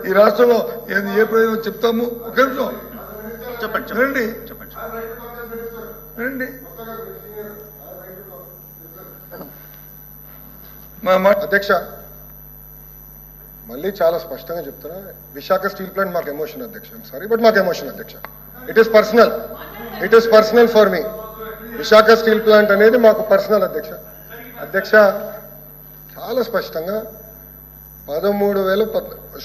ఈ రాష్ట్రంలో ఏ ప్రయోజనం చెప్తాము. ఒక నిమిషం చెప్పండి రండి చెప్పండి. రండి మా అధ్యక్ష, మళ్ళీ చాలా స్పష్టంగా చెప్తున్నా, విశాఖ స్టీల్ ప్లాంట్ మాకు ఎమోషన్ అధ్యక్ష. సారీ బట్ మాకు ఎమోషన్ అధ్యక్ష. It is personal for me. Visakha steel plant అనేది మాకు పర్సనల్ అధ్యక్ష. అధ్యక్ష, చాలా స్పష్టంగా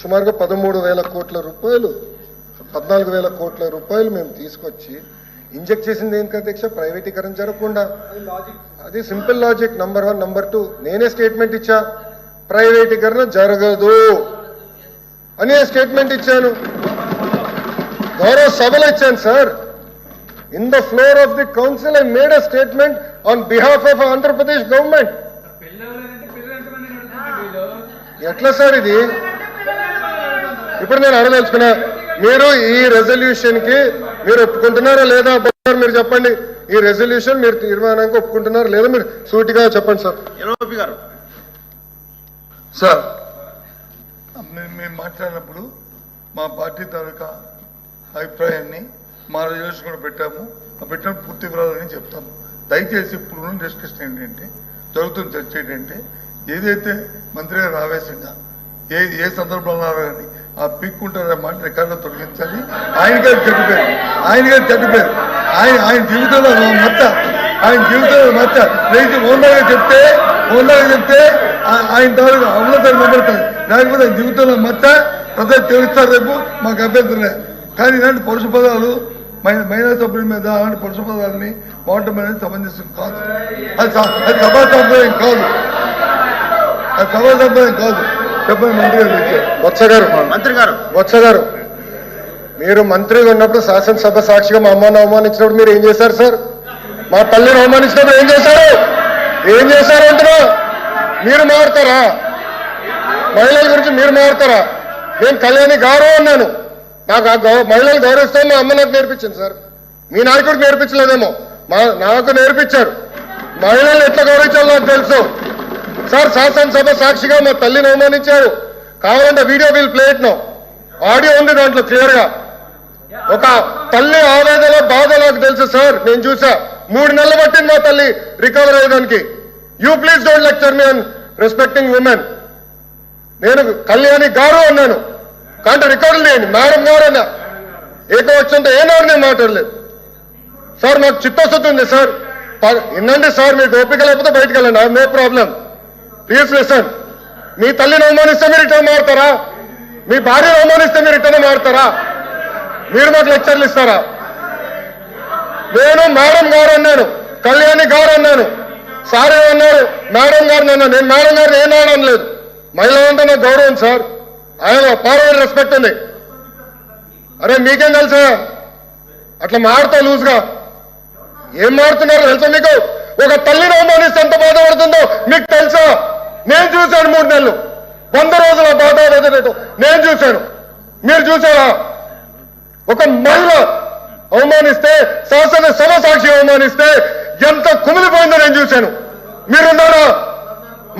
సుమారుగా 13,000 కోట్ల రూపాయలు 14,000 కోట్ల రూపాయలు మేము తీసుకొచ్చి ఇంజెక్ట్ చేసింది ఏంటి అధ్యక్ష? ప్రైవేటీకరణ జరగకుండా. అది సింపుల్ లాజిక్. నంబర్ 1. నంబర్ 2, నేనే స్టేట్మెంట్ ఇచ్చా, ప్రైవేటీకరణ జరగదు అని స్టేట్మెంట్ ఇచ్చాను. గౌరవ సభలో ఇచ్చాను sir. In the floor of the council I made a statement on behalf of Andhra Pradesh government. ఎట్లా సార్ ఇది? ఇప్పుడు నేను అడగదలుచుకున్నా, మీరు ఈ రెజల్యూషన్ కి మీరు ఒప్పుకుంటున్నారా లేదా? మీరు చెప్పండి. ఈ రెజల్యూషన్ మీరు తీర్మానానికి ఒప్పుకుంటున్నారా లేదా? మీరు సూటిగా చెప్పండి సార్. ఎల్ఓపి గారు. సార్, మేము మాట్లాడినప్పుడు మా పార్టీ తాలూకా అభిప్రాయాన్ని మా రెజల్యూషన్ కూడా పెట్టాము. ఆ పెట్టిన పూర్తి వివరాలని చెప్తాము. దయచేసి ఇప్పుడు డిస్కషన్ ఏంటంటే, జరుగుతున్న చర్చ ఏంటంటే, ఏదైతే మంత్రి గారు ఆవేశంగా ఏ సందర్భంలో కానీ ఆ పీక్కుంటారనే మాట రికార్డులో తొలగించాలి. ఆయన గారు చెడ్డపేరు ఆయన జీవితంలో మచ్చ రైతు ఓన్లాగా చెప్తే ఆయన తాలూకు అమలతను నిలబడతారు. లేకపోతే ఆయన జీవితంలో మచ్చ ప్రజలు తెలుస్తారు. రేపు మాకు అభ్యంతరం లేదు. కానీ ఇలాంటి పరుష పదాలు మహిళా సభ్యుల మీద అలాంటి పరుష పదాలని వాడటం అనేది సమంజసం కాదు. అది సభా సంప్రదాయం కాదు. చెప్పండి మంత్రి గారు. వత్స గారు, మీరు మంత్రిగా ఉన్నప్పుడు శాసనసభ సాక్షిగా మా అమ్మను అవమానించినప్పుడు మీరు ఏం చేశారు సార్? మా తల్లిని అవమానించినప్పుడు ఏం చేశారు అంటున్నా? మీరు మారుతారా? మహిళల గురించి మీరు మారుతారా? నేను కళ్యాణి గారు అన్నాను. నాకు మహిళలు గౌరవిస్తాను మా అమ్మ నాకు నేర్పించింది సార్. మీ నాయకుడికి నేర్పించలేదేమో, నాకు నేర్పించారు. మహిళలు ఎట్లా గౌరవించాలో నాకు తెలుసు సార్. శాసనసభ సాక్షిగా మా తల్లిని అవమానించారు. కావాలంటే video will play it now. Audio ఉంది దాంట్లో క్లియర్ గా. ఒక తల్లి ఆవేదన బాధ నాకు తెలుసు సార్. నేను చూసా. 3 నెలలు పట్టింది మా తల్లి రికవర్ అయ్యేదానికి. You please don't lecture me on respecting women. నేను కళ్యాణి గారు అన్నాను. కానీ రికార్డులు లేని మేడం గారు అన్నా. ఏకవచ్చంతో ఏనాడు నేను మాట్లాడలేదు సార్. నాకు చిత్తశుద్ధి ఉంది సార్. వినండి సార్, మీకు ఓపిక లేకపోతే బయటకు వెళ్ళండి. I no problem. Please listen. మీ తల్లిని అవమానిస్తే మీరు రిటర్న్ మారుతారా? మీ భార్యను అవమానిస్తే మీరు రిటర్న్ మారుతారా? మీరు మాకు లెక్చర్లు ఇస్తారా? నేను మేడం గారు అన్నాను, కళ్యాణి గారు అన్నాను, సార్ ఏమన్నారు? మేడం గారు అన్నాను. నేను మేడం గారిని ఏనాడు అనలేదు. మహిళ అంటే నాకు గౌరవం సార్. ఆయన పార్వల్ రెస్పెక్ట్ ఉంది. అరే మీకేం తెలుసా? అట్లా మారుతా లూజ్గా ఏం మారుతున్నారు తెలుసా మీకు? ఒక తల్లిని అవమానిస్తే ఎంత బాధపడుతుందో మీకు తెలుసా? నేను చూశాను. 3 నెలలు 100 రోజుల బాధ నేను చూశాను. మీరు చూసారా? ఒక మహిళ అవమానిస్తే, శాసనసభ సాక్షి అవమానిస్తే ఎంత కుమిలిపోయిందో నేను చూశాను. మీరున్నారా?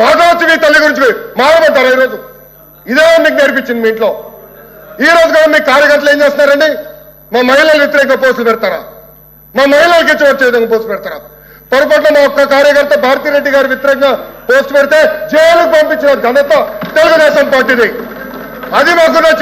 మాధవచ్చు మీ తల్లి గురించి మారమంటారా? ఈరోజు ఇదే మీకు నేర్పించింది మీ ఇంట్లో. ఈ రోజు కూడా మీ కార్యకర్తలు ఏం చేస్తున్నారండి? మా మహిళలు వ్యతిరేకంగా పోస్టులు పెడతారా? మా మహిళలకి వచ్చే విధంగా పోస్ట్ పెడతారా? పొరపాటున మా ఒక్క కార్యకర్త భారతిరెడ్డి గారి వ్యతిరేకంగా పోస్ట్ పెడితే జైలుకు పంపించిన ఘనత తెలుగుదేశం పార్టీది. అది మాకు